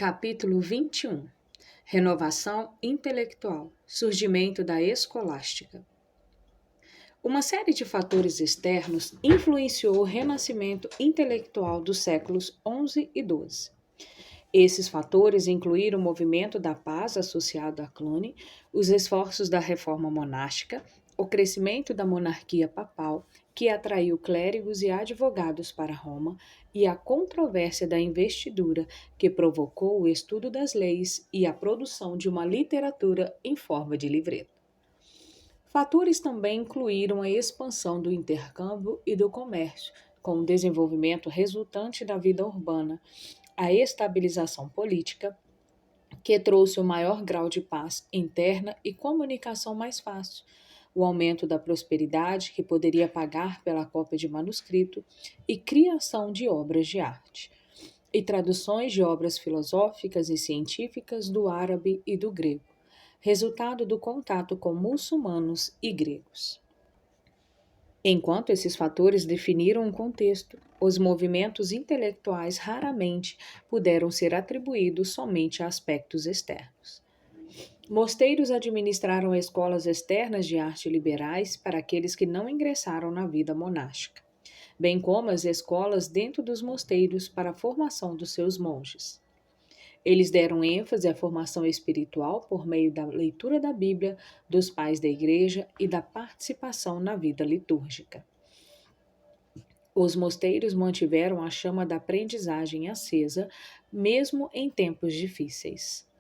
Capítulo 21. Renovação intelectual. Surgimento da escolástica. Uma série de fatores externos influenciou o renascimento intelectual dos séculos XI e XII. Esses fatores incluíram o movimento da paz associado à Cluny, os esforços da reforma monástica, o crescimento da monarquia papal, que atraiu clérigos e advogados para Roma, e a controvérsia da investidura, que provocou o estudo das leis e a produção de uma literatura em forma de livreto. Fatores também incluíram a expansão do intercâmbio e do comércio, com o desenvolvimento resultante da vida urbana, a estabilização política, que trouxe o maior grau de paz interna e comunicação mais fácil, o aumento da prosperidade, que poderia pagar pela cópia de manuscrito, e criação de obras de arte, e traduções de obras filosóficas e científicas do árabe e do grego, resultado do contato com muçulmanos e gregos. Enquanto esses fatores definiram um contexto, os movimentos intelectuais raramente puderam ser atribuídos somente a aspectos externos. Mosteiros administraram escolas externas de arte liberais para aqueles que não ingressaram na vida monástica, bem como as escolas dentro dos mosteiros para a formação dos seus monges. Eles deram ênfase à formação espiritual por meio da leitura da Bíblia, dos pais da igreja e da participação na vida litúrgica. Os mosteiros mantiveram a chama da aprendizagem acesa, mesmo em tempos difíceis.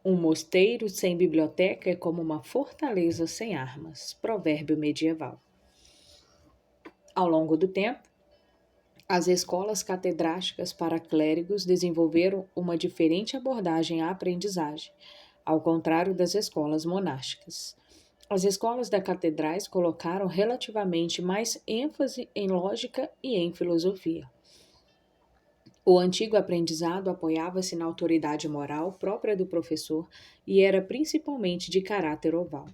Um mosteiro sem biblioteca é como uma fortaleza sem armas. Provérbio medieval. Ao longo do tempo, as escolas catedráticas para clérigos desenvolveram uma diferente abordagem à aprendizagem, ao contrário das escolas monásticas. As escolas da catedrais colocaram relativamente mais ênfase em lógica e em filosofia. O antigo aprendizado apoiava-se na autoridade moral própria do professor e era principalmente de caráter oval.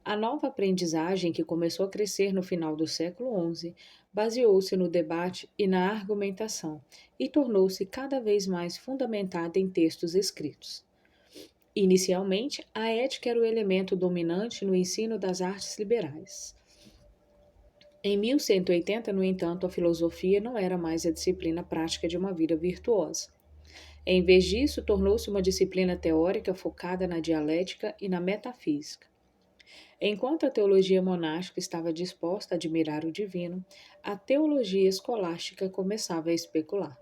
A nova aprendizagem, que começou a crescer no final do século XI, baseou-se no debate e na argumentação e tornou-se cada vez mais fundamentada em textos escritos. Inicialmente, a ética era o elemento dominante no ensino das artes liberais. Em 1180, no entanto, a filosofia não era mais a disciplina prática de uma vida virtuosa. Em vez disso, tornou-se uma disciplina teórica focada na dialética e na metafísica. Enquanto a teologia monástica estava disposta a admirar o divino, a teologia escolástica começava a especular.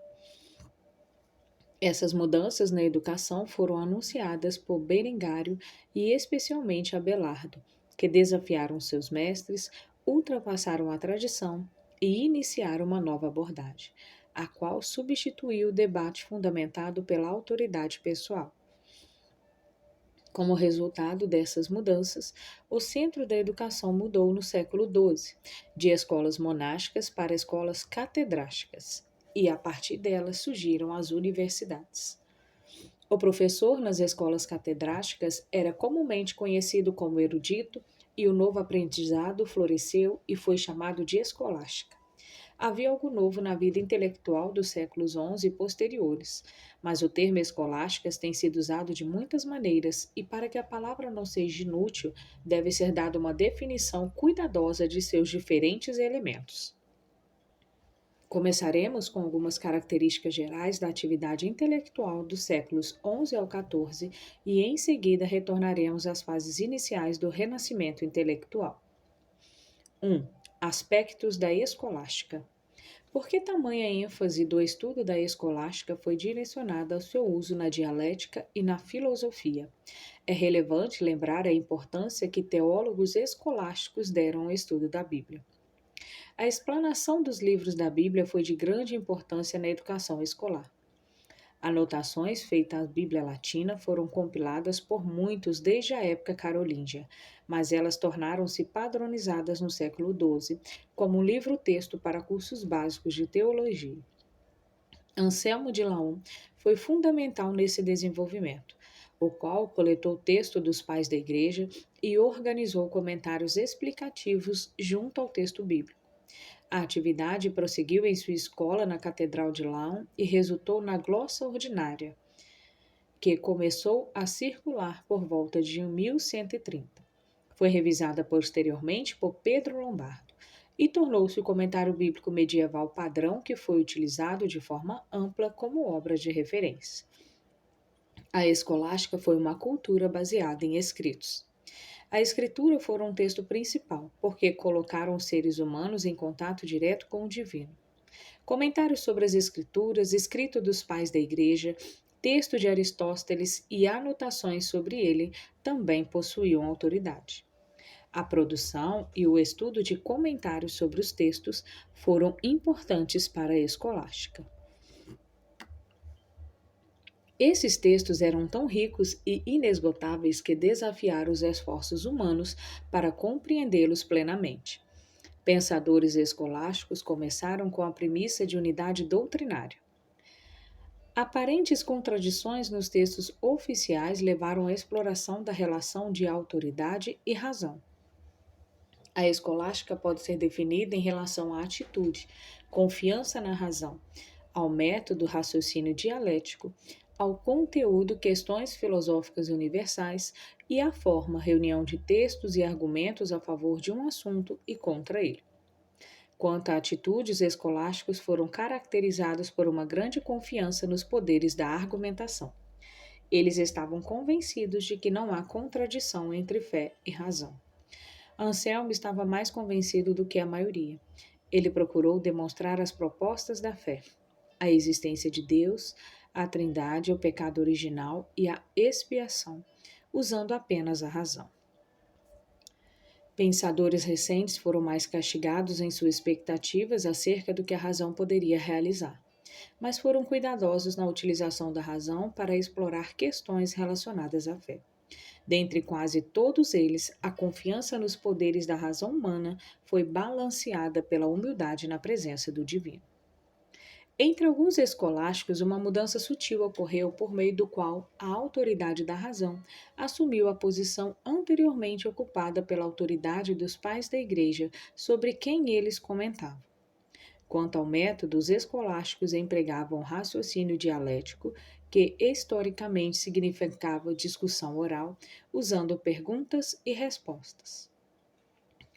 Essas mudanças na educação foram anunciadas por Berengário e especialmente Abelardo, que desafiaram seus mestres, ultrapassaram a tradição e iniciaram uma nova abordagem, a qual substituiu o debate fundamentado pela autoridade pessoal. Como resultado dessas mudanças, o centro da educação mudou no século XII, de escolas monásticas para escolas catedráticas, e a partir delas surgiram as universidades. O professor nas escolas catedráticas era comumente conhecido como erudito, e o novo aprendizado floresceu e foi chamado de escolástica. Havia algo novo na vida intelectual dos séculos XI e posteriores, mas o termo escolásticas tem sido usado de muitas maneiras e, para que a palavra não seja inútil, deve ser dada uma definição cuidadosa de seus diferentes elementos. Começaremos com algumas características gerais da atividade intelectual dos séculos XI ao XIV e, em seguida, retornaremos às fases iniciais do renascimento intelectual. 1. Aspectos da escolástica. Por que tamanha ênfase do estudo da escolástica foi direcionada ao seu uso na dialética e na filosofia? É relevante lembrar a importância que teólogos escolásticos deram ao estudo da Bíblia. A explanação dos livros da Bíblia foi de grande importância na educação escolar. Anotações feitas à Bíblia Latina foram compiladas por muitos desde a época carolíngia, mas elas tornaram-se padronizadas no século XII como um livro-texto para cursos básicos de teologia. Anselmo de Laon foi fundamental nesse desenvolvimento, o qual coletou o texto dos pais da Igreja e organizou comentários explicativos junto ao texto bíblico. A atividade prosseguiu em sua escola na Catedral de Laon e resultou na Glossa Ordinária, que começou a circular por volta de 1130. Foi revisada posteriormente por Pedro Lombardo e tornou-se o comentário bíblico medieval padrão que foi utilizado de forma ampla como obra de referência. A escolástica foi uma cultura baseada em escritos. A escritura foi um texto principal, porque colocaram os seres humanos em contato direto com o divino. Comentários sobre as escrituras, escrito dos pais da igreja, texto de Aristóteles e anotações sobre ele também possuíam autoridade. A produção e o estudo de comentários sobre os textos foram importantes para a escolástica. Esses textos eram tão ricos e inesgotáveis que desafiaram os esforços humanos para compreendê-los plenamente. Pensadores escolásticos começaram com a premissa de unidade doutrinária. Aparentes contradições nos textos oficiais levaram à exploração da relação de autoridade e razão. A escolástica pode ser definida em relação à atitude, confiança na razão, ao método raciocínio dialético, ao conteúdo questões filosóficas universais e à forma reunião de textos e argumentos a favor de um assunto e contra ele. Quanto a atitudes, escolásticos foram caracterizados por uma grande confiança nos poderes da argumentação. Eles estavam convencidos de que não há contradição entre fé e razão. Anselmo estava mais convencido do que a maioria. Ele procurou demonstrar as propostas da fé, a existência de Deus, a Trindade, o pecado original e a expiação, usando apenas a razão. Pensadores recentes foram mais castigados em suas expectativas acerca do que a razão poderia realizar, mas foram cuidadosos na utilização da razão para explorar questões relacionadas à fé. Dentre quase todos eles, a confiança nos poderes da razão humana foi balanceada pela humildade na presença do divino. Entre alguns escolásticos, uma mudança sutil ocorreu por meio do qual a autoridade da razão assumiu a posição anteriormente ocupada pela autoridade dos pais da Igreja sobre quem eles comentavam. Quanto ao método, os escolásticos empregavam raciocínio dialético, que historicamente significava discussão oral, usando perguntas e respostas.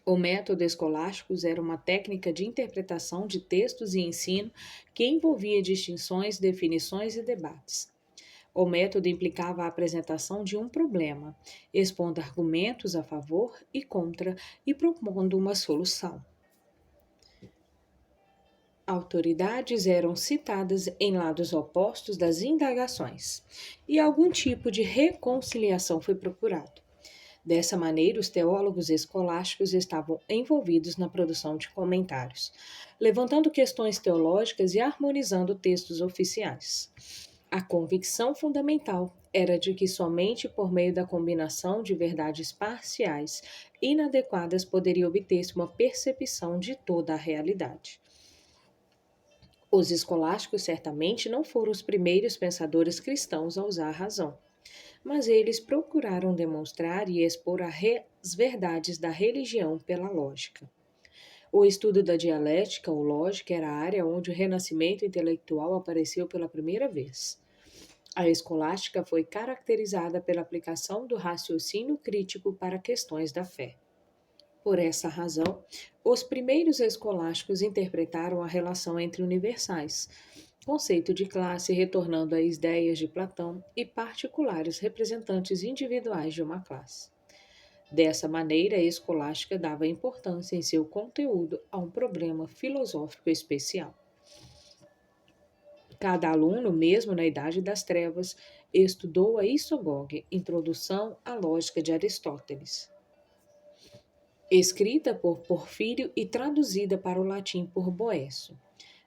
O método escolástico era uma técnica de interpretação de textos e ensino que envolvia distinções, definições e debates. O método implicava a apresentação de um problema, expondo argumentos a favor e contra e propondo uma solução. Autoridades eram citadas em lados opostos das indagações, e algum tipo de reconciliação foi procurado. Dessa maneira, os teólogos escolásticos estavam envolvidos na produção de comentários, levantando questões teológicas e harmonizando textos oficiais. A convicção fundamental era de que somente por meio da combinação de verdades parciais inadequadas poderia obter-se uma percepção de toda a realidade. Os escolásticos certamente não foram os primeiros pensadores cristãos a usar a razão, mas eles procuraram demonstrar e expor as verdades da religião pela lógica. O estudo da dialética ou lógica era a área onde o renascimento intelectual apareceu pela primeira vez. A escolástica foi caracterizada pela aplicação do raciocínio crítico para questões da fé. Por essa razão, os primeiros escolásticos interpretaram a relação entre universais, conceito de classe retornando às ideias de Platão e particulares representantes individuais de uma classe. Dessa maneira, a escolástica dava importância em seu conteúdo a um problema filosófico especial. Cada aluno, mesmo na Idade das Trevas, estudou a Isagoge, Introdução à Lógica de Aristóteles, escrita por Porfírio e traduzida para o latim por Boécio.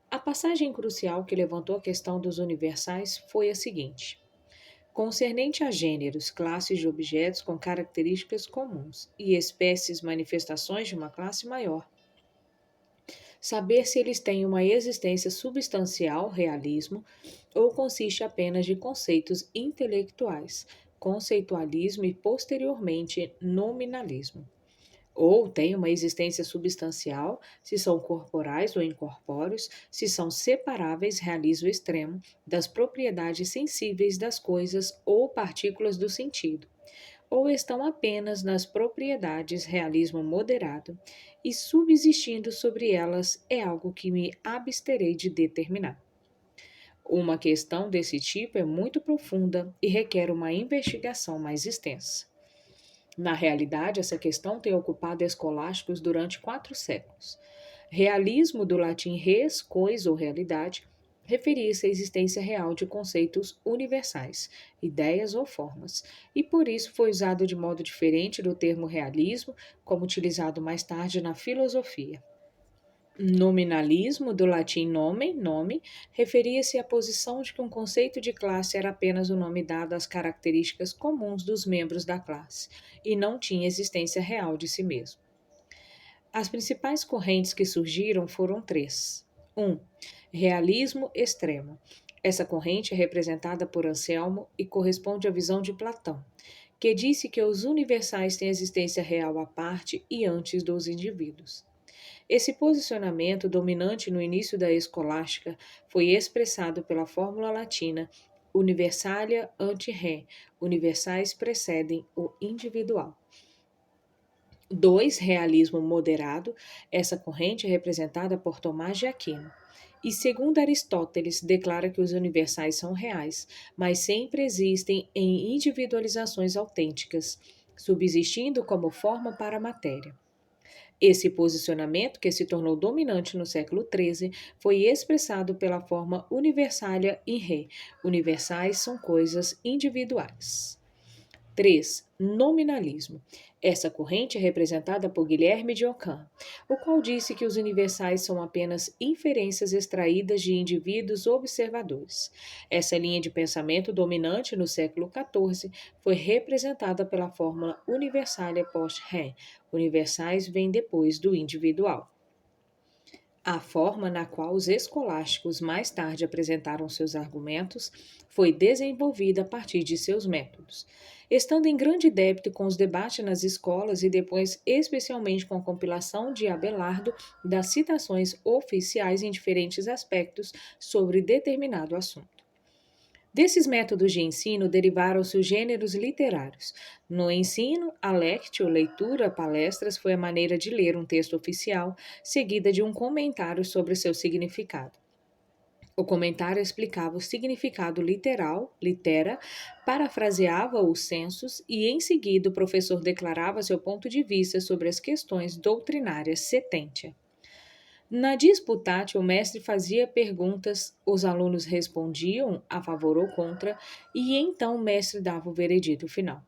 A passagem crucial que levantou a questão dos universais foi a seguinte: concernente a gêneros, classes de objetos com características comuns e espécies manifestações de uma classe maior, saber se eles têm uma existência substancial, realismo, ou consiste apenas de conceitos intelectuais, conceitualismo e posteriormente nominalismo. ou têm uma existência substancial, se são corporais ou incorpóreos, se são separáveis, realiza o extremo, das propriedades sensíveis das coisas ou partículas do sentido, ou estão apenas nas propriedades, realismo moderado, e subsistindo sobre elas é algo que me absterei de determinar. Uma questão desse tipo é muito profunda e requer uma investigação mais extensa. Na realidade, essa questão tem ocupado escolásticos durante 4 séculos. Realismo, do latim res, coisa ou realidade, referia-se à existência real de conceitos universais, ideias ou formas, e por isso foi usado de modo diferente do termo realismo, como utilizado mais tarde na filosofia. Nominalismo, do latim nomen, nome, referia-se à posição de que um conceito de classe era apenas o nome dado às características comuns dos membros da classe e não tinha existência real de si mesmo. As principais correntes que surgiram foram 3. 1. Realismo extremo. Essa corrente é representada por Anselmo e corresponde à visão de Platão, que disse que os universais têm existência real à parte e antes dos indivíduos. Esse posicionamento, dominante no início da escolástica, foi expressado pela fórmula latina universalia ante re, universais precedem o individual. 2. Realismo moderado. Essa corrente é representada por Tomás de Aquino. E segundo Aristóteles, declara que os universais são reais, mas sempre existem em individualizações autênticas, subsistindo como forma para a matéria. Esse posicionamento, que se tornou dominante no século XIII, foi expressado pela forma universalia in re. Universais são coisas individuais. 3. Nominalismo. Essa corrente é representada por Guilherme de Ockham, o qual disse que os universais são apenas inferências extraídas de indivíduos observadores. Essa linha de pensamento dominante no século XIV foi representada pela fórmula universalia post rem. Universais vêm depois do individual. A forma na qual os escolásticos mais tarde apresentaram seus argumentos foi desenvolvida a partir de seus métodos, estando em grande débito com os debates nas escolas e depois especialmente com a compilação de Abelardo das citações oficiais em diferentes aspectos sobre determinado assunto. Desses métodos de ensino derivaram-se os gêneros literários. No ensino, a lectio, leitura, palestras, foi a maneira de ler um texto oficial, seguida de um comentário sobre seu significado. O comentário explicava o significado literal, litera, parafraseava os sensos e, em seguida, o professor declarava seu ponto de vista sobre as questões doutrinárias setentia. Na disputátil, o mestre fazia perguntas, os alunos respondiam a favor ou contra, e então o mestre dava o veredito final.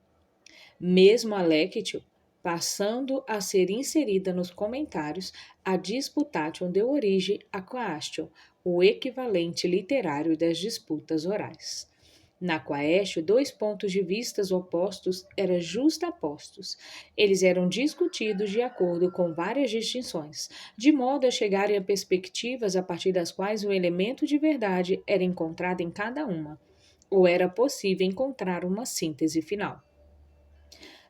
Mesmo a lectio, passando a ser inserida nos comentários, a disputation deu origem a quaestio, o equivalente literário das disputas orais. Na quaestio, 2 pontos de vista opostos eram justapostos. Eles eram discutidos de acordo com várias distinções, de modo a chegarem a perspectivas a partir das quais um elemento de verdade era encontrado em cada uma, ou era possível encontrar uma síntese final.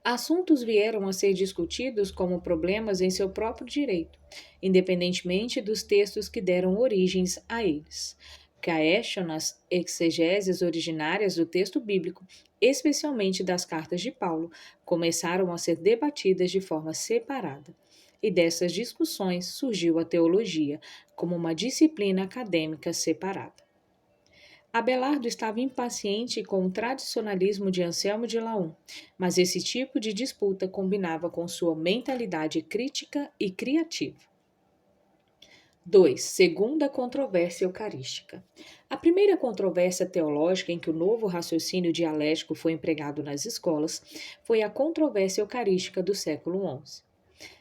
Assuntos vieram a ser discutidos como problemas em seu próprio direito, independentemente dos textos que deram origens a eles. Questionas exegeses originárias do texto bíblico, especialmente das cartas de Paulo, começaram a ser debatidas de forma separada. E dessas discussões surgiu a teologia, como uma disciplina acadêmica separada. Abelardo estava impaciente com o tradicionalismo de Anselmo de Laon, mas esse tipo de disputa combinava com sua mentalidade crítica e criativa. 2. Segunda controvérsia eucarística. A primeira controvérsia teológica em que o novo raciocínio dialético foi empregado nas escolas foi a controvérsia eucarística do século XI.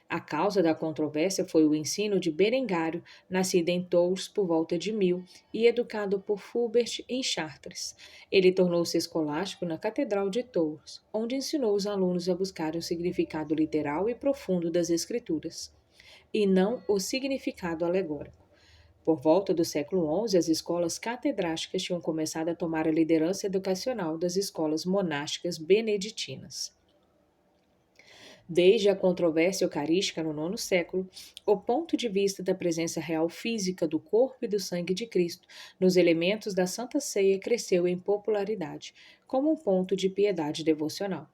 A causa da controvérsia foi o ensino de Berengário, nascido em Tours por volta de 1000 e educado por Fulbert em Chartres. Ele tornou-se escolástico na Catedral de Tours, onde ensinou os alunos a buscar o significado literal e profundo das Escrituras, e não o significado alegórico. Por volta do século XI, as escolas catedráticas tinham começado a tomar a liderança educacional das escolas monásticas beneditinas. Desde a controvérsia eucarística no nono século, o ponto de vista da presença real física do corpo e do sangue de Cristo nos elementos da Santa Ceia cresceu em popularidade, como um ponto de piedade devocional.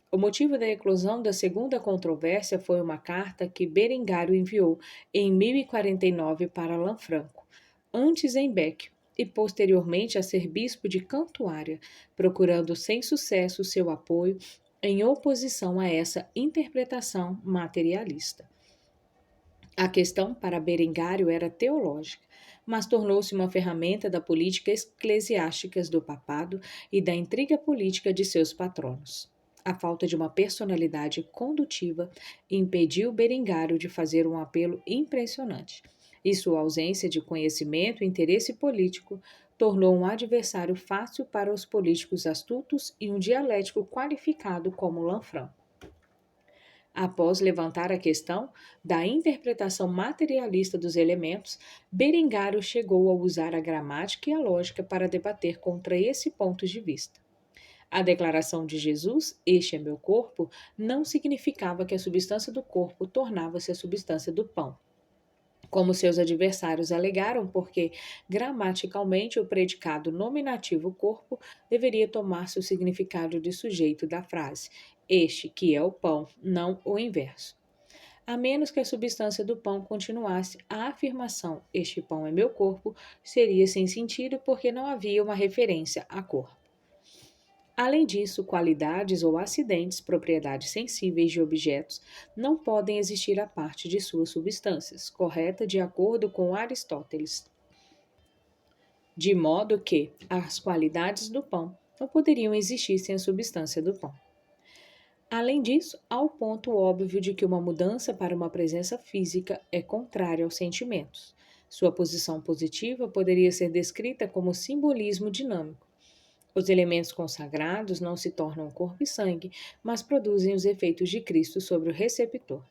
O motivo da eclosão da segunda controvérsia foi uma carta que Berengário enviou em 1049 para Lanfranco, antes em Bec e posteriormente a ser bispo de Cantuária, procurando sem sucesso seu apoio em oposição a essa interpretação materialista. A questão para Berengário era teológica, mas tornou-se uma ferramenta da política eclesiástica do papado e da intriga política de seus patronos. A falta de uma personalidade condutiva impediu Berengário de fazer um apelo impressionante, e sua ausência de conhecimento e interesse político tornou um adversário fácil para os políticos astutos e um dialético qualificado como Lanfranco. Após levantar a questão da interpretação materialista dos elementos, Berengário chegou a usar a gramática e a lógica para debater contra esse ponto de vista. A declaração de Jesus, "Este é meu corpo", não significava que a substância do corpo tornava-se a substância do pão, como seus adversários alegaram, porque gramaticalmente o predicado nominativo corpo deveria tomar-se o significado de sujeito da frase, este que é o pão, não o inverso. A menos que a substância do pão continuasse, a afirmação este pão é meu corpo seria sem sentido porque não havia uma referência a corpo. Além disso, qualidades ou acidentes, propriedades sensíveis de objetos, não podem existir a parte de suas substâncias, correta de acordo com Aristóteles. De modo que as qualidades do pão não poderiam existir sem a substância do pão. Além disso, há o ponto óbvio de que uma mudança para uma presença física é contrária aos sentimentos. Sua posição positiva poderia ser descrita como simbolismo dinâmico. Os elementos consagrados não se tornam corpo e sangue, mas produzem os efeitos de Cristo sobre o receptor.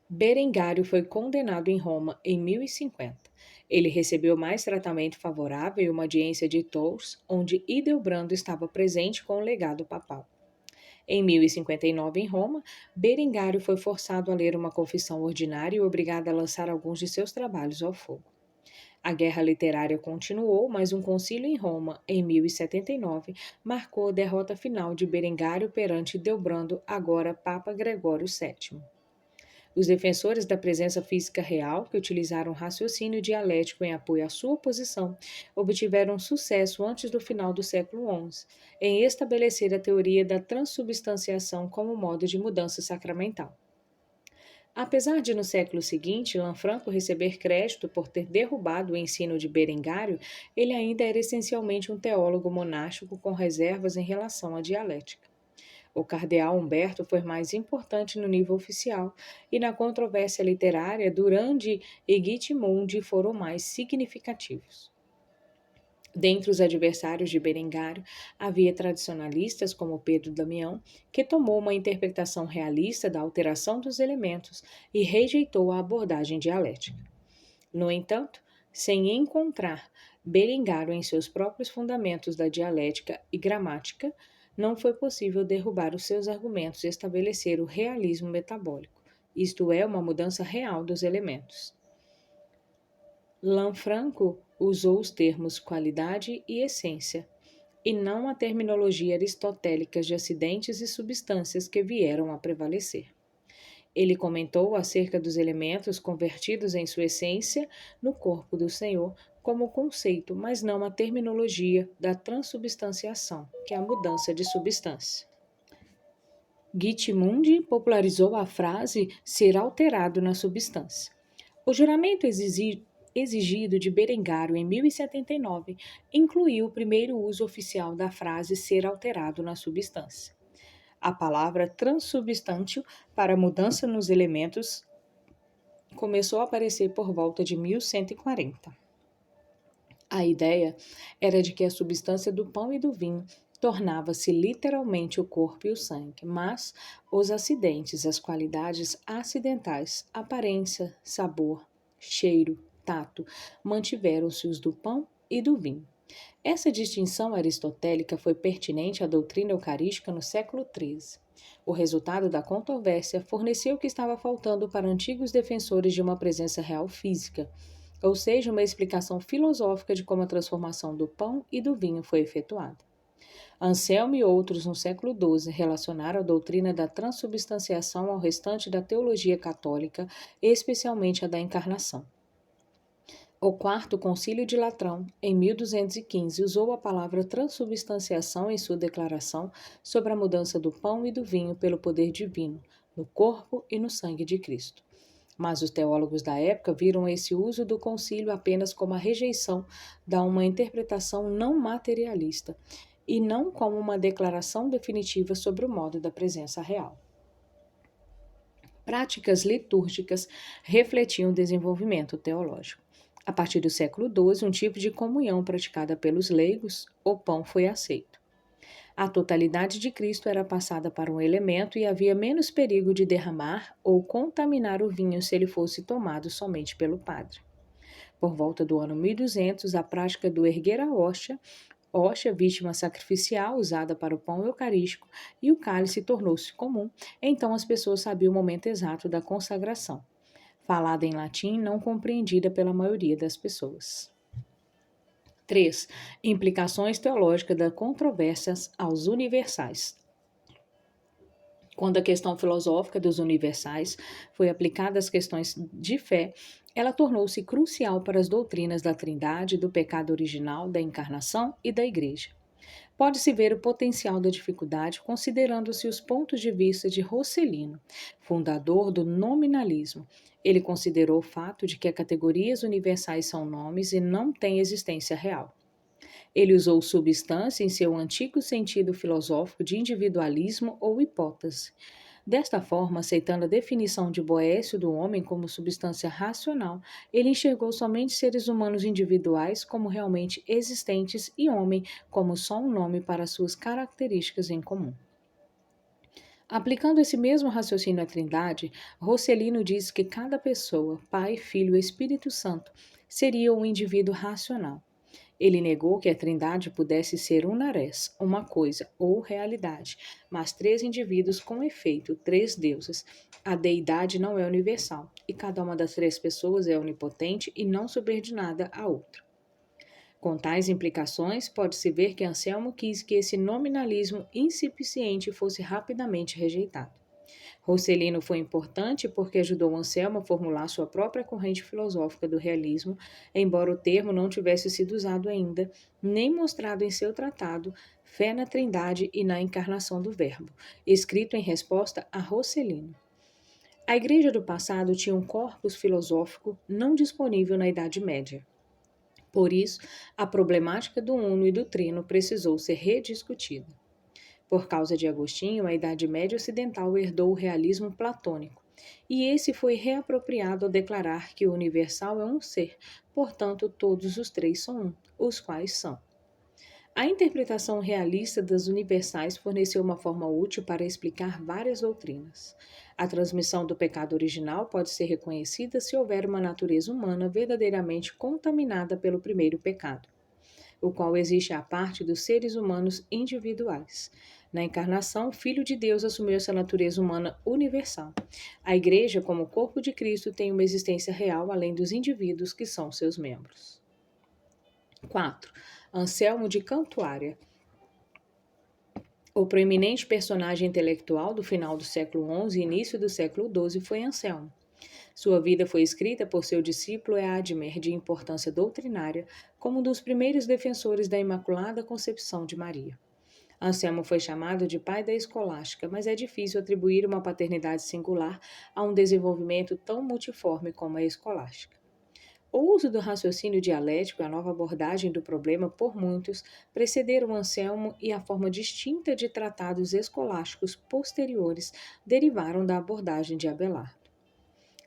Berengário foi condenado em Roma em 1050. Ele recebeu mais tratamento favorável em uma audiência de Tours, onde Hildebrando estava presente com o legado papal. Em 1059, em Roma, Berengário foi forçado a ler uma confissão ordinária e obrigado a lançar alguns de seus trabalhos ao fogo. A guerra literária continuou, mas um concílio em Roma, em 1079, marcou a derrota final de Berengário perante Hildebrando, agora Papa Gregório VII. Os defensores da presença física real, que utilizaram raciocínio dialético em apoio à sua posição, obtiveram sucesso antes do final do século XI, em estabelecer a teoria da transubstanciação como modo de mudança sacramental. Apesar de, no século seguinte, Lanfranco receber crédito por ter derrubado o ensino de Berengário, ele ainda era essencialmente um teólogo monástico com reservas em relação à dialética. O cardeal Humberto foi mais importante no nível oficial, e na controvérsia literária, Durand e Guittimundi foram mais significativos. Dentre os adversários de Berengário, havia tradicionalistas como Pedro Damião, que tomou uma interpretação realista da alteração dos elementos e rejeitou a abordagem dialética. No entanto, sem encontrar Berengário em seus próprios fundamentos da dialética e gramática, não foi possível derrubar os seus argumentos e estabelecer o realismo metabólico, isto é, uma mudança real dos elementos. Lanfranco usou os termos qualidade e essência, e não a terminologia aristotélica de acidentes e substâncias que vieram a prevalecer. Ele comentou acerca dos elementos convertidos em sua essência no corpo do Senhor como conceito, mas não a terminologia da transubstanciação, que é a mudança de substância. Guittimundi popularizou a frase ser alterado na substância. O juramento exigido de Berengário em 1079 incluiu o primeiro uso oficial da frase ser alterado na substância. A palavra transubstântio para mudança nos elementos começou a aparecer por volta de 1140. A ideia era de que a substância do pão e do vinho tornava-se literalmente o corpo e o sangue, mas os acidentes, as qualidades acidentais, aparência, sabor, cheiro, tato, mantiveram-se os do pão e do vinho. Essa distinção aristotélica foi pertinente à doutrina eucarística no século XIII. O resultado da controvérsia forneceu o que estava faltando para antigos defensores de uma presença real física, ou seja, uma explicação filosófica de como a transformação do pão e do vinho foi efetuada. Anselmo e outros no século XII relacionaram a doutrina da transubstanciação ao restante da teologia católica, especialmente a da encarnação. O Quarto Concílio de Latrão, em 1215, usou a palavra transubstanciação em sua declaração sobre a mudança do pão e do vinho pelo poder divino, no corpo e no sangue de Cristo. Mas os teólogos da época viram esse uso do concílio apenas como a rejeição de uma interpretação não materialista e não como uma declaração definitiva sobre o modo da presença real. Práticas litúrgicas refletiam o desenvolvimento teológico. A partir do século XII, um tipo de comunhão praticada pelos leigos, o pão, foi aceito. A totalidade de Cristo era passada para um elemento e havia menos perigo de derramar ou contaminar o vinho se ele fosse tomado somente pelo padre. Por volta do ano 1200, a prática do erguer a hóstia, vítima sacrificial usada para o pão eucarístico, e o cálice tornou-se comum, então as pessoas sabiam o momento exato da consagração. Falada em latim, não compreendida pela maioria das pessoas. 3. Implicações teológicas das controvérsias aos universais. Quando a questão filosófica dos universais foi aplicada às questões de fé, ela tornou-se crucial para as doutrinas da Trindade, do pecado original, da encarnação e da Igreja. Pode-se ver o potencial da dificuldade considerando-se os pontos de vista de Rosselino, fundador do nominalismo. Ele considerou o fato de que as categorias universais são nomes e não têm existência real. Ele usou substância em seu antigo sentido filosófico de individualismo ou hipótese. Desta forma, aceitando a definição de Boécio do homem como substância racional, ele enxergou somente seres humanos individuais como realmente existentes e homem como só um nome para suas características em comum. Aplicando esse mesmo raciocínio à Trindade, Rosselino diz que cada pessoa, Pai, Filho e Espírito Santo, seria um indivíduo racional. Ele negou que a Trindade pudesse ser nares, uma coisa ou realidade, mas três indivíduos com efeito, três deuses. A deidade não é universal, e cada uma das três pessoas é onipotente e não subordinada à outra. Com tais implicações, pode-se ver que Anselmo quis que esse nominalismo insuficiente fosse rapidamente rejeitado. Rosselino foi importante porque ajudou Anselmo a formular sua própria corrente filosófica do realismo, embora o termo não tivesse sido usado ainda, nem mostrado em seu tratado Fé na Trindade e na Encarnação do Verbo, escrito em resposta a Rosselino. A Igreja do passado tinha um corpus filosófico não disponível na Idade Média. Por isso, a problemática do uno e do trino precisou ser rediscutida. Por causa de Agostinho, a Idade Média Ocidental herdou o realismo platônico, e esse foi reapropriado ao declarar que o universal é um ser, portanto, todos os três são um, os quais são. A interpretação realista das universais forneceu uma forma útil para explicar várias doutrinas. A transmissão do pecado original pode ser reconhecida se houver uma natureza humana verdadeiramente contaminada pelo primeiro pecado, o qual existe à parte dos seres humanos individuais. Na encarnação, o Filho de Deus assumiu essa natureza humana universal. A Igreja, como corpo de Cristo, tem uma existência real além dos indivíduos que são seus membros. 4. Anselmo de Cantuária. O proeminente personagem intelectual do final do século XI e início do século XII foi Anselmo. Sua vida foi escrita por seu discípulo Eadmer, de importância doutrinária, como um dos primeiros defensores da Imaculada Concepção de Maria. Anselmo foi chamado de pai da escolástica, mas é difícil atribuir uma paternidade singular a um desenvolvimento tão multiforme como a escolástica. O uso do raciocínio dialético e a nova abordagem do problema por muitos precederam Anselmo e a forma distinta de tratados escolásticos posteriores derivaram da abordagem de Abelardo.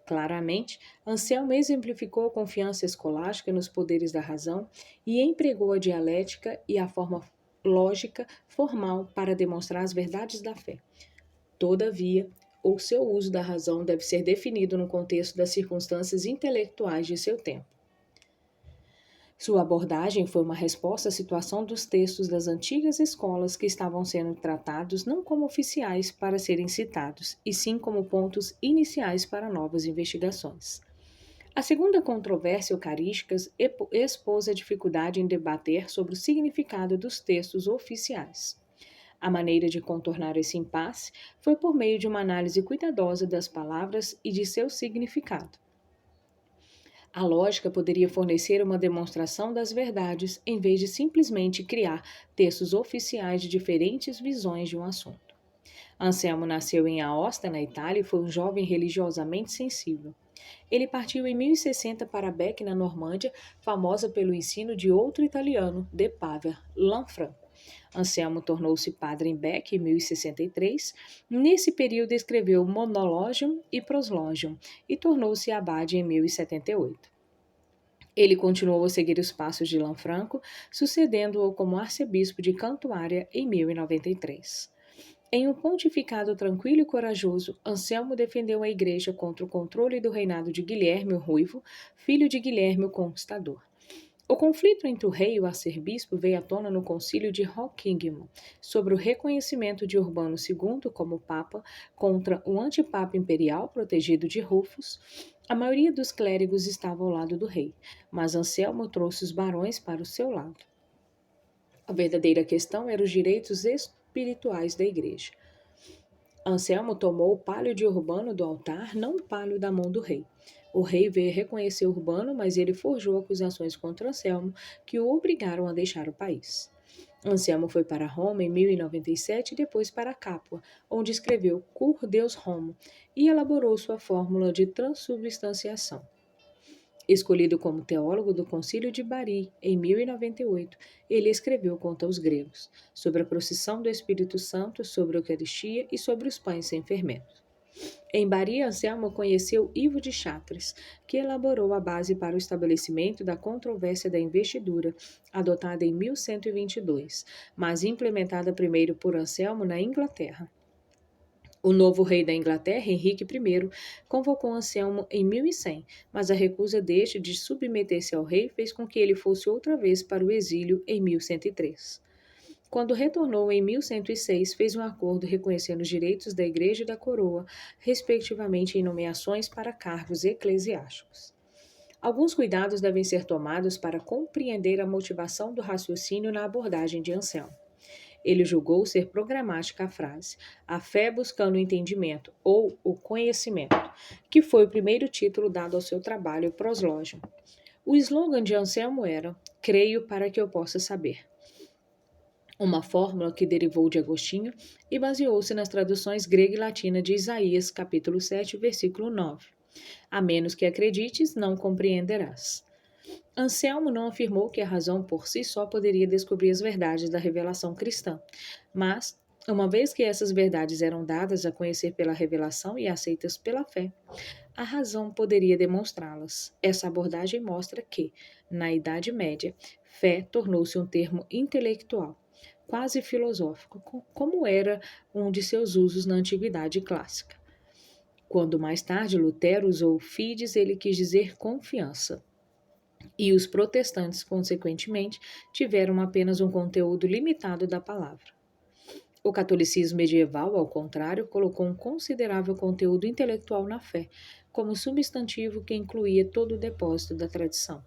Claramente, Anselmo exemplificou a confiança escolástica nos poderes da razão e empregou a dialética e a forma lógica formal para demonstrar as verdades da fé. Todavia, o seu uso da razão deve ser definido no contexto das circunstâncias intelectuais de seu tempo. Sua abordagem foi uma resposta à situação dos textos das antigas escolas que estavam sendo tratados não como oficiais para serem citados, e sim como pontos iniciais para novas investigações. A segunda controvérsia eucarística expôs a dificuldade em debater sobre o significado dos textos oficiais. A maneira de contornar esse impasse foi por meio de uma análise cuidadosa das palavras e de seu significado. A lógica poderia fornecer uma demonstração das verdades em vez de simplesmente criar textos oficiais de diferentes visões de um assunto. Anselmo nasceu em Aosta, na Itália, e foi um jovem religiosamente sensível. Ele partiu em 1060 para Bec, na Normândia, famosa pelo ensino de outro italiano, de Pavia, Lanfranco. Anselmo tornou-se padre em Bec em 1063. Nesse período escreveu Monologium e Proslogium e tornou-se abade em 1078. Ele continuou a seguir os passos de Lanfranco, sucedendo-o como arcebispo de Cantuária em 1093. Em um pontificado tranquilo e corajoso, Anselmo defendeu a Igreja contra o controle do reinado de Guilherme o Ruivo, filho de Guilherme o Conquistador. O conflito entre o rei e o arcebispo veio à tona no concílio de Rockingham, sobre o reconhecimento de Urbano II como papa contra o antipapa imperial protegido de Rufus. A maioria dos clérigos estava ao lado do rei, mas Anselmo trouxe os barões para o seu lado. A verdadeira questão era os direitos espirituais da igreja. Anselmo tomou o palio de Urbano do altar, não o palio da mão do rei. O rei veio reconhecer Urbano, mas ele forjou acusações contra Anselmo que o obrigaram a deixar o país. Anselmo foi para Roma em 1097 e depois para Capua, onde escreveu Cur Deus Homo e elaborou sua fórmula de transubstanciação. Escolhido como teólogo do Concílio de Bari em 1098, ele escreveu contra os gregos, sobre a procissão do Espírito Santo, sobre a Eucaristia e sobre os pães sem fermento. Em Bari, Anselmo conheceu Ivo de Chartres, que elaborou a base para o estabelecimento da controvérsia da investidura, adotada em 1122, mas implementada primeiro por Anselmo na Inglaterra. O novo rei da Inglaterra, Henrique I, convocou Anselmo em 1100, mas a recusa deste de submeter-se ao rei fez com que ele fosse outra vez para o exílio em 1103. Quando retornou em 1106, fez um acordo reconhecendo os direitos da Igreja e da Coroa, respectivamente em nomeações para cargos eclesiásticos. Alguns cuidados devem ser tomados para compreender a motivação do raciocínio na abordagem de Anselmo. Ele julgou ser programática a frase "a fé buscando o entendimento" ou o conhecimento, que foi o primeiro título dado ao seu trabalho Proslogium. O slogan de Anselmo era "Creio para que eu possa saber", uma fórmula que derivou de Agostinho e baseou-se nas traduções grega e latina de Isaías, capítulo 7, versículo 9. A menos que acredites, não compreenderás. Anselmo não afirmou que a razão por si só poderia descobrir as verdades da revelação cristã, mas, uma vez que essas verdades eram dadas a conhecer pela revelação e aceitas pela fé, a razão poderia demonstrá-las. Essa abordagem mostra que, na Idade Média, fé tornou-se um termo intelectual, quase filosófico, como era um de seus usos na Antiguidade Clássica. Quando mais tarde Lutero usou fides, ele quis dizer confiança. E os protestantes, consequentemente, tiveram apenas um conteúdo limitado da palavra. O catolicismo medieval, ao contrário, colocou um considerável conteúdo intelectual na fé, como substantivo que incluía todo o depósito da tradição.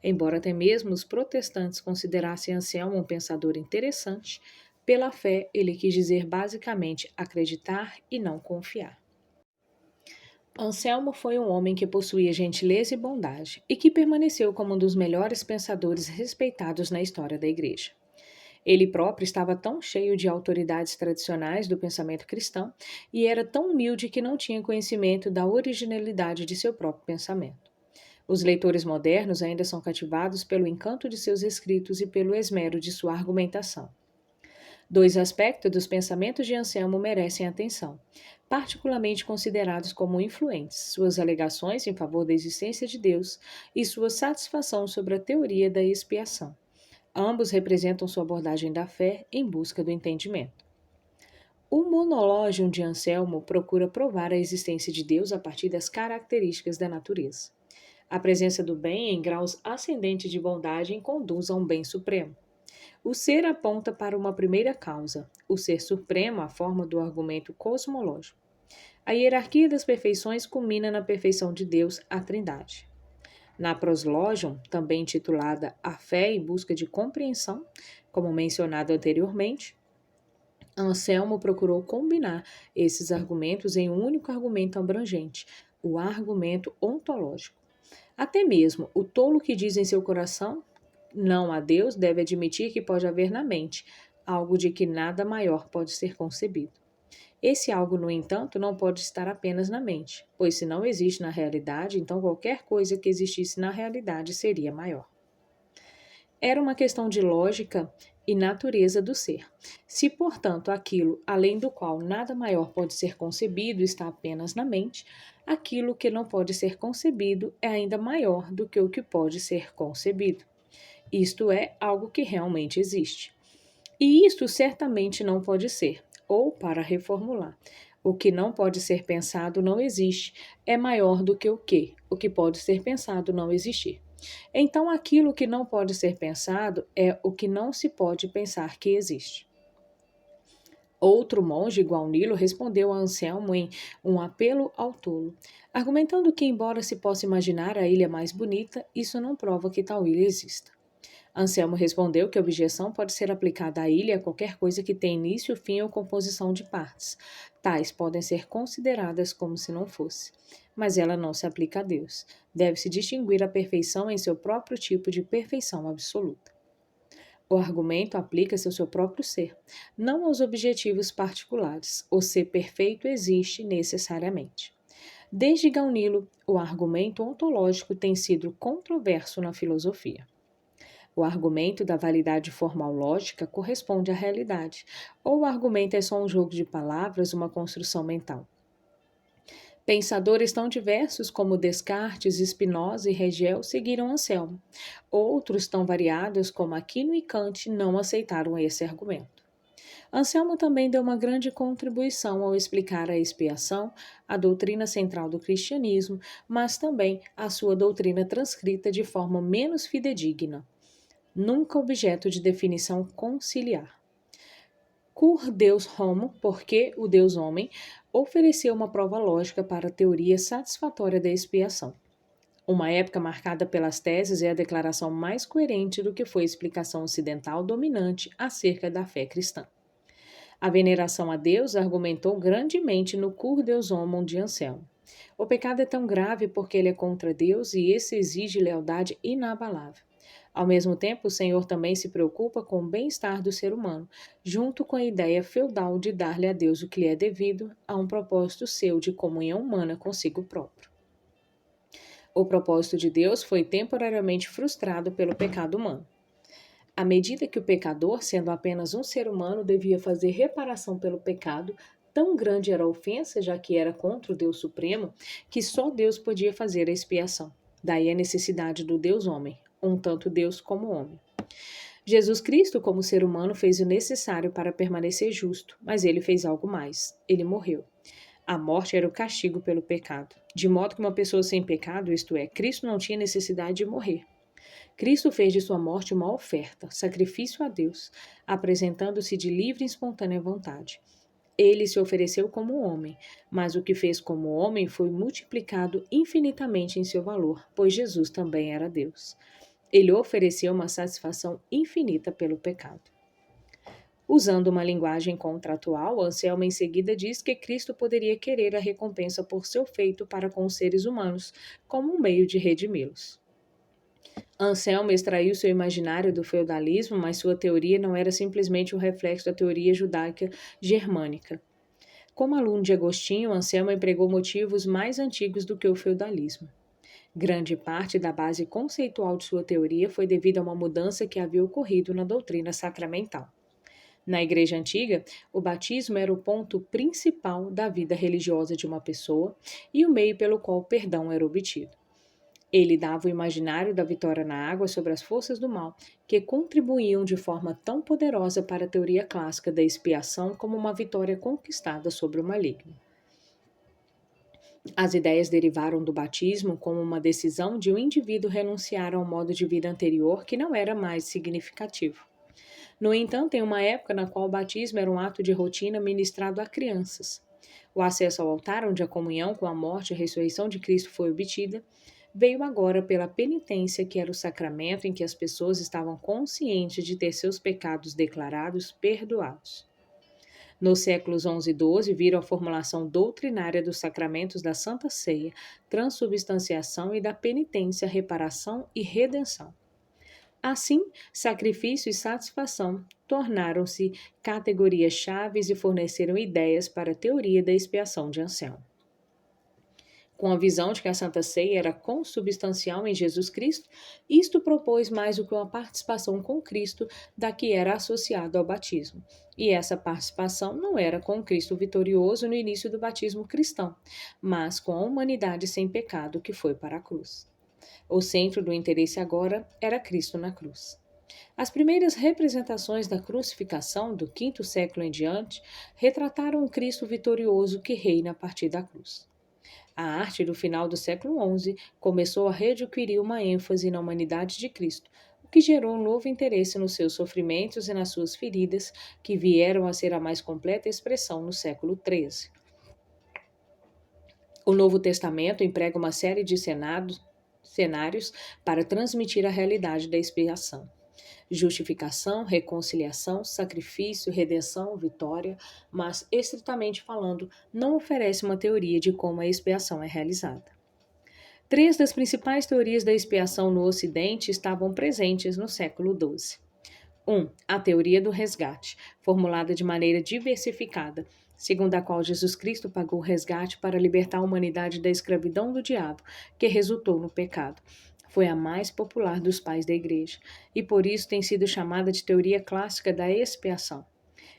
Embora até mesmo os protestantes considerassem Anselmo um pensador interessante, pela fé ele quis dizer basicamente acreditar e não confiar. Anselmo foi um homem que possuía gentileza e bondade, e que permaneceu como um dos melhores pensadores respeitados na história da Igreja. Ele próprio estava tão cheio de autoridades tradicionais do pensamento cristão e era tão humilde que não tinha conhecimento da originalidade de seu próprio pensamento. Os leitores modernos ainda são cativados pelo encanto de seus escritos e pelo esmero de sua argumentação. Dois aspectos dos pensamentos de Anselmo merecem atenção, particularmente considerados como influentes: suas alegações em favor da existência de Deus e sua satisfação sobre a teoria da expiação. Ambos representam sua abordagem da fé em busca do entendimento. O Monologium de Anselmo procura provar a existência de Deus a partir das características da natureza. A presença do bem em graus ascendentes de bondade conduz a um bem supremo. O ser aponta para uma primeira causa, o ser supremo, a forma do argumento cosmológico. A hierarquia das perfeições culmina na perfeição de Deus, a Trindade. Na proslogium, também intitulada A Fé em Busca de Compreensão, como mencionado anteriormente, Anselmo procurou combinar esses argumentos em um único argumento abrangente, o argumento ontológico. Até mesmo o tolo que diz em seu coração não a Deus deve admitir que pode haver na mente algo de que nada maior pode ser concebido. Esse algo, no entanto, não pode estar apenas na mente, pois se não existe na realidade, então qualquer coisa que existisse na realidade seria maior. Era uma questão de lógica e natureza do ser. Se, portanto, aquilo além do qual nada maior pode ser concebido está apenas na mente, aquilo que não pode ser concebido é ainda maior do que o que pode ser concebido. Isto é algo que realmente existe. E isto certamente não pode ser, ou, para reformular, o que não pode ser pensado não existe, é maior do que o que pode ser pensado não existir. Então, aquilo que não pode ser pensado é o que não se pode pensar que existe. Outro monge, igual Nilo, respondeu a Anselmo em um apelo ao tolo, argumentando que, embora se possa imaginar a ilha mais bonita, isso não prova que tal ilha exista. Anselmo respondeu que a objeção pode ser aplicada à ilha e a qualquer coisa que tenha início, fim ou composição de partes. Tais podem ser consideradas como se não fosse. Mas ela não se aplica a Deus. Deve-se distinguir a perfeição em seu próprio tipo de perfeição absoluta. O argumento aplica-se ao seu próprio ser, não aos objetivos particulares. O ser perfeito existe necessariamente. Desde Gaunilo, o argumento ontológico tem sido controverso na filosofia. O argumento da validade formal lógica corresponde à realidade, ou o argumento é só um jogo de palavras, uma construção mental. Pensadores tão diversos como Descartes, Spinoza e Hegel seguiram Anselmo. Outros tão variados como Aquino e Kant não aceitaram esse argumento. Anselmo também deu uma grande contribuição ao explicar a expiação, a doutrina central do cristianismo, mas também a sua doutrina transcrita de forma menos fidedigna, nunca objeto de definição conciliar. Cur Deus homo, porque o Deus homem, ofereceu uma prova lógica para a teoria satisfatória da expiação. Uma época marcada pelas teses é a declaração mais coerente do que foi a explicação ocidental dominante acerca da fé cristã. A veneração a Deus argumentou grandemente no Cur Deus Homum de Anselmo. O pecado é tão grave porque ele é contra Deus e esse exige lealdade inabalável. Ao mesmo tempo, o Senhor também se preocupa com o bem-estar do ser humano, junto com a ideia feudal de dar-lhe a Deus o que lhe é devido, a um propósito seu de comunhão humana consigo próprio. O propósito de Deus foi temporariamente frustrado pelo pecado humano. À medida que o pecador, sendo apenas um ser humano, devia fazer reparação pelo pecado, tão grande era a ofensa, já que era contra o Deus Supremo, que só Deus podia fazer a expiação. Daí a necessidade do Deus homem, um tanto Deus como homem. Jesus Cristo, como ser humano, fez o necessário para permanecer justo, mas ele fez algo mais. Ele morreu. A morte era o castigo pelo pecado, de modo que uma pessoa sem pecado, isto é, Cristo não tinha necessidade de morrer. Cristo fez de sua morte uma oferta, sacrifício a Deus, apresentando-se de livre e espontânea vontade. Ele se ofereceu como homem, mas o que fez como homem foi multiplicado infinitamente em seu valor, pois Jesus também era Deus. Ele ofereceu uma satisfação infinita pelo pecado. Usando uma linguagem contratual, Anselmo em seguida diz que Cristo poderia querer a recompensa por seu feito para com os seres humanos, como um meio de redimi-los. Anselmo extraiu seu imaginário do feudalismo, mas sua teoria não era simplesmente um reflexo da teoria judaica germânica. Como aluno de Agostinho, Anselmo empregou motivos mais antigos do que o feudalismo. Grande parte da base conceitual de sua teoria foi devida a uma mudança que havia ocorrido na doutrina sacramental. Na Igreja Antiga, o batismo era o ponto principal da vida religiosa de uma pessoa e o meio pelo qual o perdão era obtido. Ele dava o imaginário da vitória na água sobre as forças do mal, que contribuíam de forma tão poderosa para a teoria clássica da expiação como uma vitória conquistada sobre o maligno. As ideias derivaram do batismo como uma decisão de um indivíduo renunciar a um modo de vida anterior que não era mais significativo. No entanto, em uma época na qual o batismo era um ato de rotina ministrado a crianças, o acesso ao altar, onde a comunhão com a morte e a ressurreição de Cristo foi obtida, veio agora pela penitência, que era o sacramento em que as pessoas estavam conscientes de ter seus pecados declarados perdoados. Nos séculos XI e XII, viram a formulação doutrinária dos sacramentos da Santa Ceia, transubstanciação e da penitência, reparação e redenção. Assim, sacrifício e satisfação tornaram-se categorias chaves e forneceram ideias para a teoria da expiação de Anselmo. Com a visão de que a Santa Ceia era consubstancial em Jesus Cristo, isto propôs mais do que uma participação com Cristo da que era associado ao batismo. E essa participação não era com o Cristo vitorioso no início do batismo cristão, mas com a humanidade sem pecado que foi para a cruz. O centro do interesse agora era Cristo na cruz. As primeiras representações da crucificação do V século em diante retrataram o Cristo vitorioso que reina a partir da cruz. A arte do final do século XI começou a readquirir uma ênfase na humanidade de Cristo, o que gerou um novo interesse nos seus sofrimentos e nas suas feridas, que vieram a ser a mais completa expressão no século XIII. O Novo Testamento emprega uma série de cenários para transmitir a realidade da expiação. Justificação, reconciliação, sacrifício, redenção, vitória, mas, estritamente falando, não oferece uma teoria de como a expiação é realizada. Três das principais teorias da expiação no Ocidente estavam presentes no século XII. 1. A teoria do resgate, formulada de maneira diversificada, segundo a qual Jesus Cristo pagou o resgate para libertar a humanidade da escravidão do diabo, que resultou no pecado. Foi a mais popular dos pais da Igreja, e por isso tem sido chamada de teoria clássica da expiação.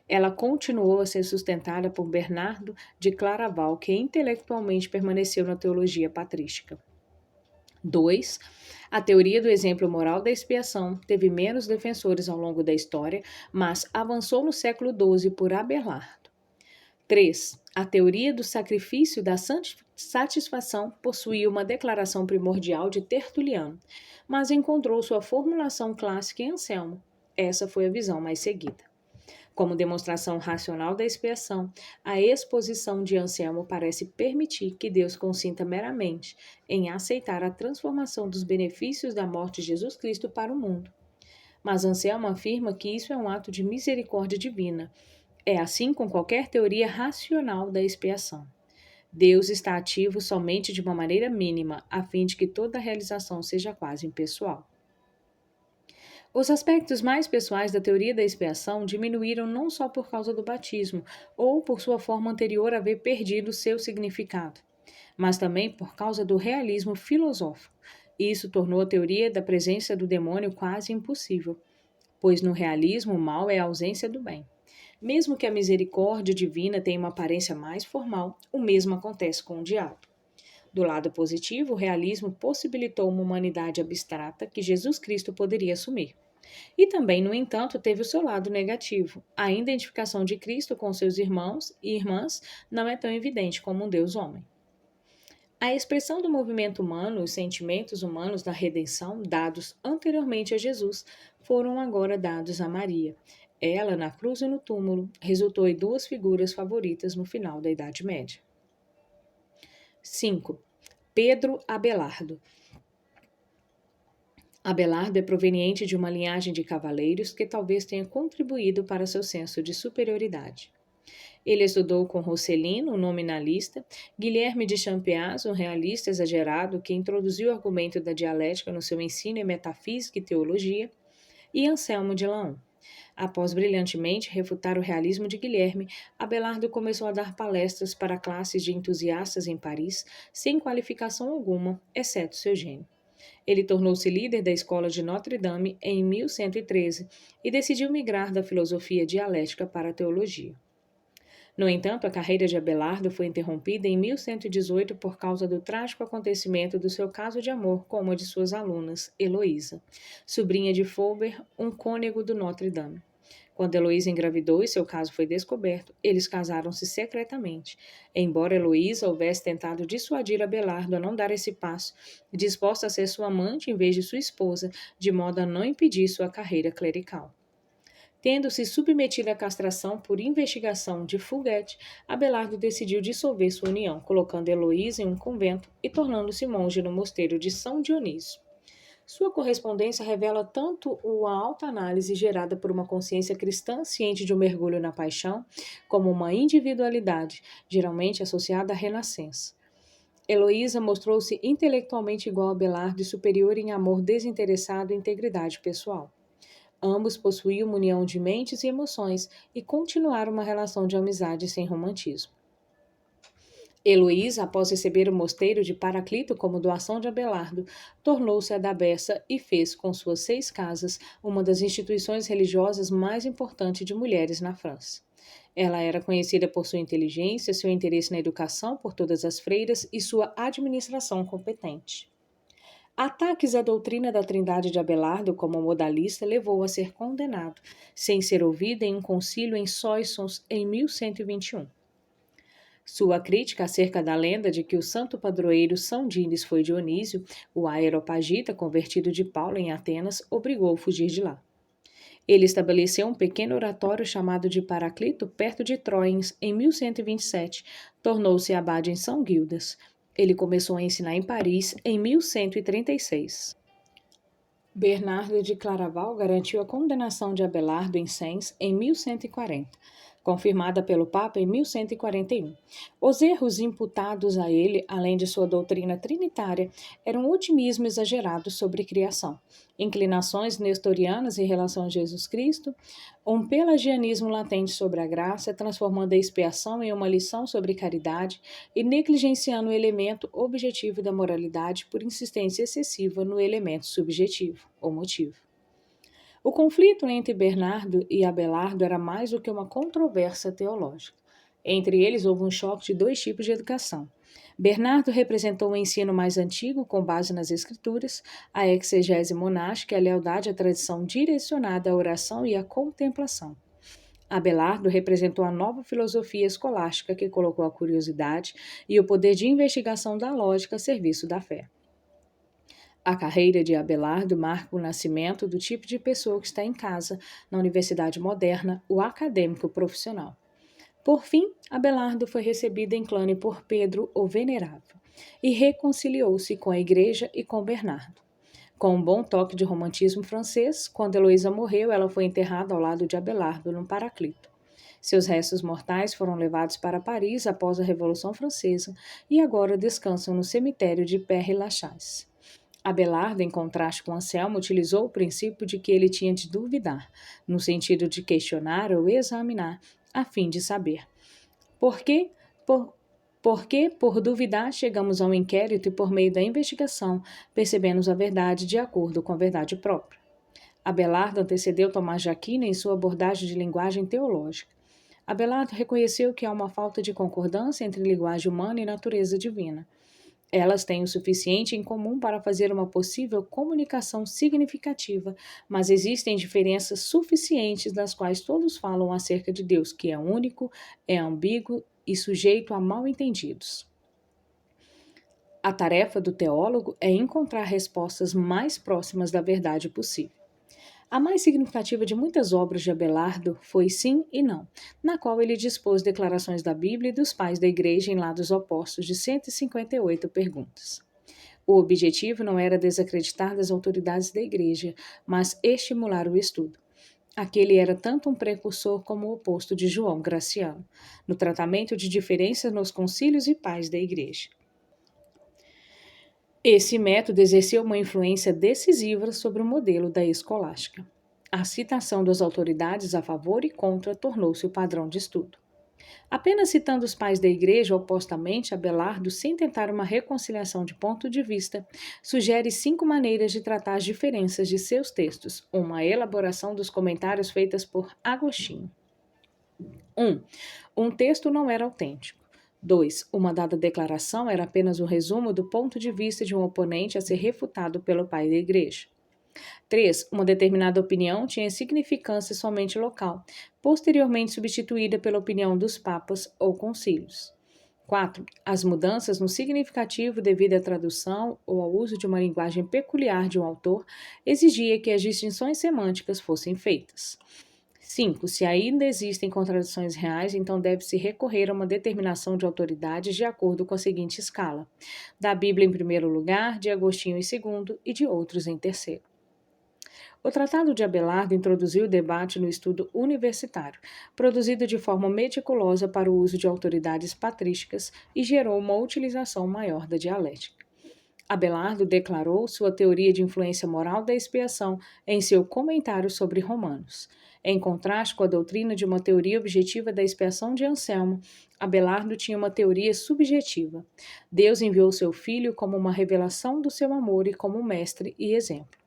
Ela continuou a ser sustentada por Bernardo de Claraval, que intelectualmente permaneceu na teologia patrística. 2. A teoria do exemplo moral da expiação teve menos defensores ao longo da história, mas avançou no século XII por Abelardo. 3. A teoria do sacrifício da satisfação possuía uma declaração primordial de Tertuliano, mas encontrou sua formulação clássica em Anselmo. Essa foi a visão mais seguida. Como demonstração racional da expiação, a exposição de Anselmo parece permitir que Deus consinta meramente em aceitar a transformação dos benefícios da morte de Jesus Cristo para o mundo. Mas Anselmo afirma que isso é um ato de misericórdia divina. É assim com qualquer teoria racional da expiação. Deus está ativo somente de uma maneira mínima, a fim de que toda a realização seja quase impessoal. Os aspectos mais pessoais da teoria da expiação diminuíram não só por causa do batismo, ou por sua forma anterior haver perdido seu significado, mas também por causa do realismo filosófico. Isso tornou a teoria da presença do demônio quase impossível, pois no realismo o mal é a ausência do bem. Mesmo que a misericórdia divina tenha uma aparência mais formal, o mesmo acontece com o diabo. Do lado positivo, o realismo possibilitou uma humanidade abstrata que Jesus Cristo poderia assumir. E também, no entanto, teve o seu lado negativo. A identificação de Cristo com seus irmãos e irmãs não é tão evidente como um Deus-homem. A expressão do movimento humano, os sentimentos humanos da redenção, dados anteriormente a Jesus, foram agora dados a Maria. Ela, na cruz e no túmulo, resultou em duas figuras favoritas no final da Idade Média. 5. Pedro Abelardo. Abelardo é proveniente de uma linhagem de cavaleiros que talvez tenha contribuído para seu senso de superioridade. Ele estudou com Rosselino, um nominalista, Guilherme de Champeaz, um realista exagerado que introduziu o argumento da dialética no seu ensino em metafísica e teologia, e Anselmo de Laon. Após brilhantemente refutar o realismo de Guilherme, Abelardo começou a dar palestras para classes de entusiastas em Paris, sem qualificação alguma, exceto seu gênio. Ele tornou-se líder da escola de Notre-Dame em 1113 e decidiu migrar da filosofia dialética para a teologia. No entanto, a carreira de Abelardo foi interrompida em 1118 por causa do trágico acontecimento do seu caso de amor com uma de suas alunas, Heloísa, sobrinha de Flaubert, um cônego do Notre-Dame. Quando Heloísa engravidou e seu caso foi descoberto, eles casaram-se secretamente. Embora Heloísa houvesse tentado dissuadir Abelardo a não dar esse passo, disposta a ser sua amante em vez de sua esposa, de modo a não impedir sua carreira clerical. Tendo-se submetido à castração por investigação de Fulguete, Abelardo decidiu dissolver sua união, colocando Heloísa em um convento e tornando-se monge no mosteiro de São Dionísio. Sua correspondência revela tanto a alta análise gerada por uma consciência cristã ciente de um mergulho na paixão, como uma individualidade, geralmente associada à renascença. Heloísa mostrou-se intelectualmente igual a Abelardo e superior em amor desinteressado e integridade pessoal. Ambos possuíam uma união de mentes e emoções e continuaram uma relação de amizade sem romantismo. Heloísa, após receber o mosteiro de Paraclito como doação de Abelardo, tornou-se abadesa e fez, com suas 6 casas, uma das instituições religiosas mais importantes de mulheres na França. Ela era conhecida por sua inteligência, seu interesse na educação por todas as freiras e sua administração competente. Ataques à doutrina da Trindade de Abelardo como modalista levou-o a ser condenado, sem ser ouvido em um concílio em Soissons em 1121. Sua crítica acerca da lenda de que o santo padroeiro São Dines foi Dionísio, o aeropagita convertido de Paulo em Atenas, obrigou-o a fugir de lá. Ele estabeleceu um pequeno oratório chamado de Paraclito perto de Troyes em 1127, tornou-se abade em São Gildas. Ele começou a ensinar em Paris em 1136. Bernardo de Claraval garantiu a condenação de Abelardo em Sens em 1140, confirmada pelo Papa em 1141. Os erros imputados a ele, além de sua doutrina trinitária, eram um otimismo exagerado sobre criação, inclinações nestorianas em relação a Jesus Cristo, um pelagianismo latente sobre a graça, transformando a expiação em uma lição sobre caridade e negligenciando o elemento objetivo da moralidade por insistência excessiva no elemento subjetivo, ou motivo. O conflito entre Bernardo e Abelardo era mais do que uma controvérsia teológica. Entre eles houve um choque de 2 tipos de educação. Bernardo representou o ensino mais antigo, com base nas escrituras, a exegese monástica e a lealdade à tradição direcionada à oração e à contemplação. Abelardo representou a nova filosofia escolástica que colocou a curiosidade e o poder de investigação da lógica a serviço da fé. A carreira de Abelardo marca o nascimento do tipo de pessoa que está em casa, na universidade moderna, o acadêmico profissional. Por fim, Abelardo foi recebido em Cluny por Pedro, o Venerável, e reconciliou-se com a igreja e com Bernardo. Com um bom toque de romantismo francês, quando Heloísa morreu, ela foi enterrada ao lado de Abelardo, no Paraclito. Seus restos mortais foram levados para Paris após a Revolução Francesa e agora descansam no cemitério de Père-Lachaise. Abelardo, em contraste com Anselmo, utilizou o princípio de que ele tinha de duvidar, no sentido de questionar ou examinar, a fim de saber. Porque, por duvidar, chegamos ao inquérito e, por meio da investigação, percebemos a verdade de acordo com a verdade própria. Abelardo antecedeu Tomás de Aquino em sua abordagem de linguagem teológica. Abelardo reconheceu que há uma falta de concordância entre linguagem humana e natureza divina. Elas têm o suficiente em comum para fazer uma possível comunicação significativa, mas existem diferenças suficientes das quais todos falam acerca de Deus, que é único, é ambíguo e sujeito a mal-entendidos. A tarefa do teólogo é encontrar respostas mais próximas da verdade possível. A mais significativa de muitas obras de Abelardo foi Sim e Não, na qual ele dispôs declarações da Bíblia e dos pais da Igreja em lados opostos de 158 perguntas. O objetivo não era desacreditar das autoridades da Igreja, mas estimular o estudo. Aquele era tanto um precursor como o oposto de João Graciano, no tratamento de diferenças nos concílios e pais da Igreja. Esse método exerceu uma influência decisiva sobre o modelo da escolástica. A citação das autoridades a favor e contra tornou-se o padrão de estudo. Apenas citando os pais da igreja opostamente, Abelardo, sem tentar uma reconciliação de ponto de vista, sugere 5 maneiras de tratar as diferenças de seus textos, uma elaboração dos comentários feitas por Agostinho. 1. Um texto não era autêntico. 2. Uma dada declaração era apenas um resumo do ponto de vista de um oponente a ser refutado pelo pai da igreja. 3. Uma determinada opinião tinha significância somente local, posteriormente substituída pela opinião dos papas ou concílios. 4. As mudanças no significativo devido à tradução ou ao uso de uma linguagem peculiar de um autor exigia que as distinções semânticas fossem feitas. 5. Se ainda existem contradições reais, então deve-se recorrer a uma determinação de autoridades de acordo com a seguinte escala: da Bíblia em primeiro lugar, de Agostinho em segundo e de outros em terceiro. O Tratado de Abelardo introduziu o debate no estudo universitário, produzido de forma meticulosa para o uso de autoridades patrísticas e gerou uma utilização maior da dialética. Abelardo declarou sua teoria de influência moral da expiação em seu comentário sobre Romanos. Em contraste com a doutrina de uma teoria objetiva da expiação de Anselmo, Abelardo tinha uma teoria subjetiva. Deus enviou seu Filho como uma revelação do seu amor e como mestre e exemplo.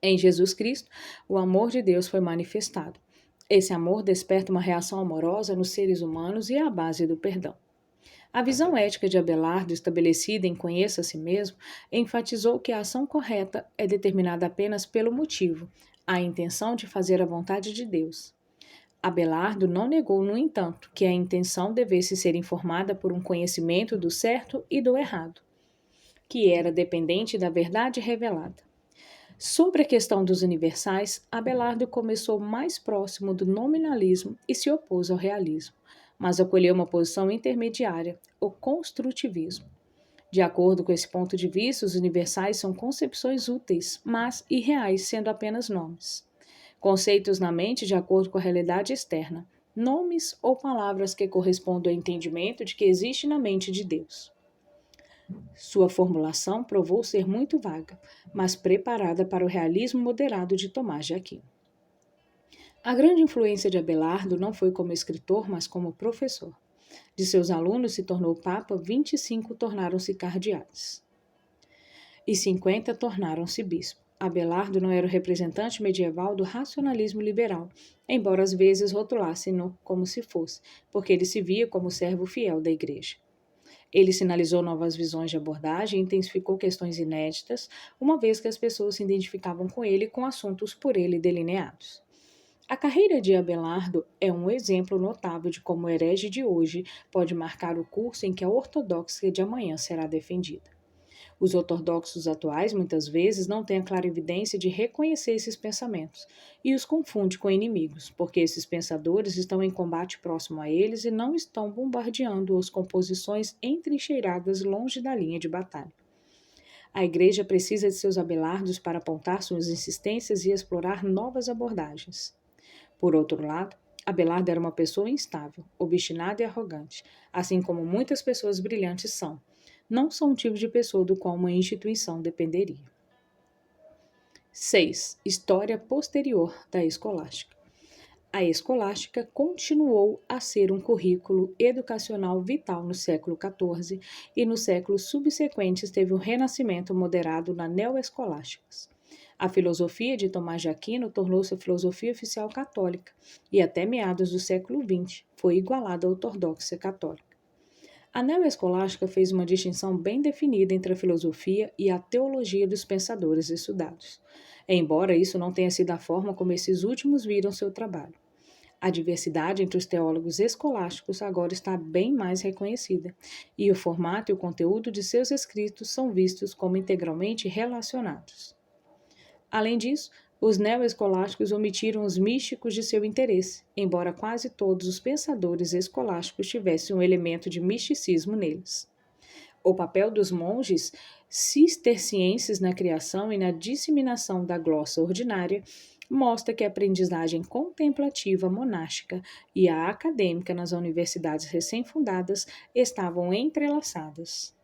Em Jesus Cristo, o amor de Deus foi manifestado. Esse amor desperta uma reação amorosa nos seres humanos e é a base do perdão. A visão ética de Abelardo, estabelecida em Conheça a Si Mesmo, enfatizou que a ação correta é determinada apenas pelo motivo, a intenção de fazer a vontade de Deus. Abelardo não negou, no entanto, que a intenção devesse ser informada por um conhecimento do certo e do errado, que era dependente da verdade revelada. Sobre a questão dos universais, Abelardo começou mais próximo do nominalismo e se opôs ao realismo, mas acolheu uma posição intermediária, o construtivismo. De acordo com esse ponto de vista, os universais são concepções úteis, mas irreais, sendo apenas nomes. Conceitos na mente de acordo com a realidade externa, nomes ou palavras que correspondem ao entendimento de que existe na mente de Deus. Sua formulação provou ser muito vaga, mas preparada para o realismo moderado de Tomás de Aquino. A grande influência de Abelardo não foi como escritor, mas como professor. De seus alunos se tornou papa, 25 tornaram-se cardeais e 50 tornaram-se bispo. Abelardo não era o representante medieval do racionalismo liberal, embora às vezes rotulassem-no como se fosse, porque ele se via como servo fiel da Igreja. Ele sinalizou novas visões de abordagem e intensificou questões inéditas, uma vez que as pessoas se identificavam com ele com assuntos por ele delineados. A carreira de Abelardo é um exemplo notável de como o herege de hoje pode marcar o curso em que a ortodoxia de amanhã será defendida. Os ortodoxos atuais, muitas vezes, não têm a clarividência de reconhecer esses pensamentos e os confunde com inimigos, porque esses pensadores estão em combate próximo a eles e não estão bombardeando-os com posições entrincheiradas longe da linha de batalha. A Igreja precisa de seus abelardos para apontar suas insistências e explorar novas abordagens. Por outro lado, Abelardo era uma pessoa instável, obstinada e arrogante, assim como muitas pessoas brilhantes são. Não são um tipo de pessoa do qual uma instituição dependeria. 6. História posterior da escolástica. A escolástica continuou a ser um currículo educacional vital no século XIV e nos séculos subsequentes teve um renascimento moderado na neoescolásticas. A filosofia de Tomás de Aquino tornou-se a filosofia oficial católica e até meados do século XX foi igualada à ortodoxia católica. A neoescolástica fez uma distinção bem definida entre a filosofia e a teologia dos pensadores estudados, embora isso não tenha sido a forma como esses últimos viram seu trabalho. A diversidade entre os teólogos escolásticos agora está bem mais reconhecida, e o formato e o conteúdo de seus escritos são vistos como integralmente relacionados. Além disso, os neoescolásticos omitiram os místicos de seu interesse, embora quase todos os pensadores escolásticos tivessem um elemento de misticismo neles. O papel dos monges cistercienses na criação e na disseminação da glossa ordinária mostra que a aprendizagem contemplativa monástica e a acadêmica nas universidades recém-fundadas estavam entrelaçadas.